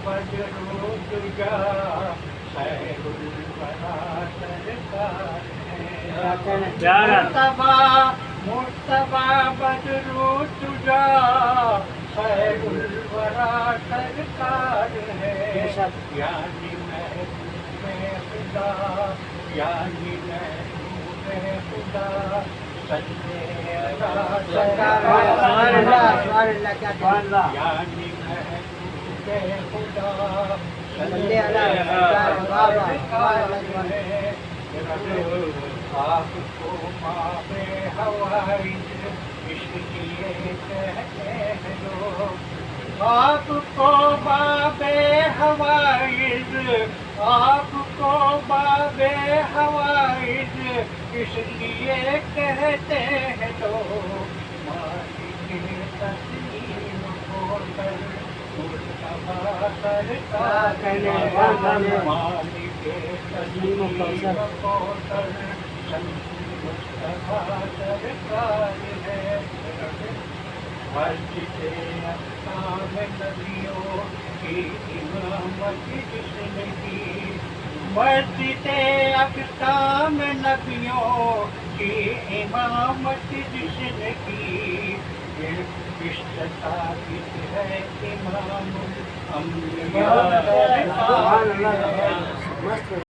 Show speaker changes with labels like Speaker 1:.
Speaker 1: بدرو تجا خیر الورا سرکار ہے مصطفیٰ بدرو تجا خیر الورا سرکار ہے یعنی محبوب خدا یعنی محبوب خدا صلی یعنی محبوب خدا صلی آپ کو باب حوائج عشق کیے کہتے ہیں لوگ آپ کو باب حوائج آپ کو باب حوائج اس لیے کہتے ہیں لوگ مالک تسلیم ہو کر مصطفیٰ سرکار ہے مالک تسلیم ہو کر مصطفیٰ سرکار ہے مسجد اقسام نبیوں کی امامت جس نے کی مسجد اقسام نبیوں کی امامت جس نے کی اس کا ثابت ہے امام الانبیاء